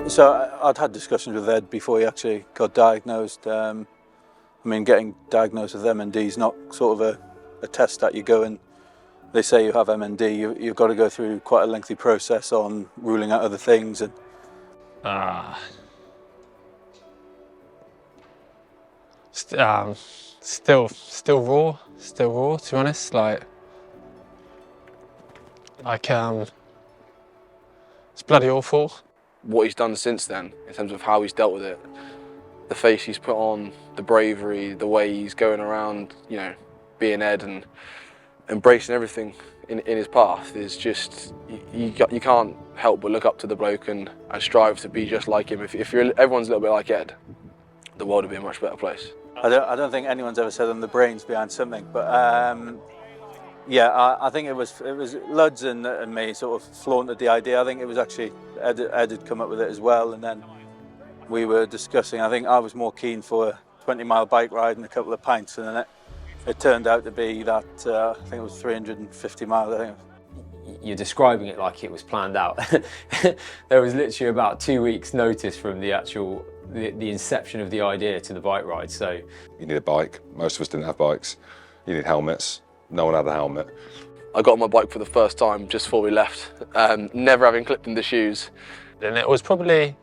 So I'd had discussions with Ed before he actually got diagnosed. I mean, getting diagnosed with MND is not sort of a test that you go and they say you have MND. You've got to go through quite a lengthy process on ruling out other things. And still raw, to be honest. It's bloody awful. What he's done since then, in terms of how he's dealt with it, the face he's put on, the bravery, the way he's going around, you know, being Ed and embracing everything in his path is just, you can't help but look up to the bloke and strive to be just like him. If everyone's a little bit like Ed, the world would be a much better place. I don't think anyone's ever said I'm the brains behind something, but yeah, I think it was Luds and me sort of flaunted the idea. I think it was actually Ed had come up with it as well, and then we were discussing. I think I was more keen for a 20-mile bike ride and a couple of pints, and then it turned out to be that I think it was 350 miles. I think. You're describing it like it was planned out. There was literally about 2 weeks' notice from the actual the inception of the idea to the bike ride. So you need a bike. Most of us didn't have bikes. You need helmets. No one had a helmet. I got on my bike for the first time just before we left, never having clipped in the shoes. And it was probably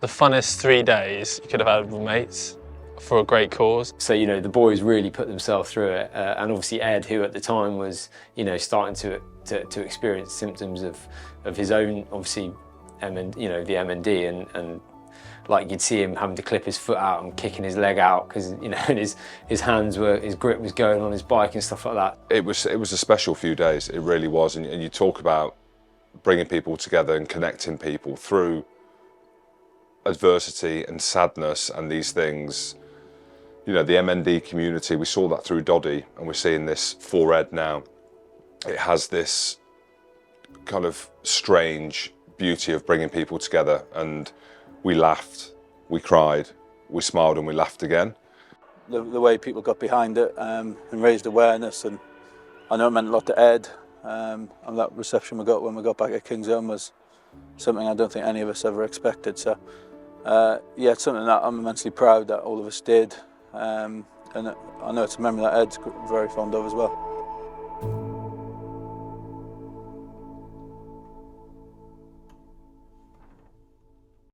the funnest 3 days you could have had with mates for a great cause. So, you know, the boys really put themselves through it, and obviously Ed, who at the time was, you know, starting to experience symptoms of his own, obviously, the MND, and like you'd see him having to clip his foot out and kicking his leg out because, you know, and his grip was going on his bike and stuff like that. It was a special few days, it really was, and you talk about bringing people together and connecting people through adversity and sadness and these things. You know, the MND community, we saw that through Doddy, and we're seeing this for Ed now. It has this kind of strange beauty of bringing people together, and we laughed, we cried, we smiled, and we laughed again. The way people got behind it and raised awareness, and I know it meant a lot to Ed, and that reception we got when we got back at King's Own was something I don't think any of us ever expected. So yeah, it's something that I'm immensely proud that all of us did, and I know it's a memory that Ed's very fond of as well.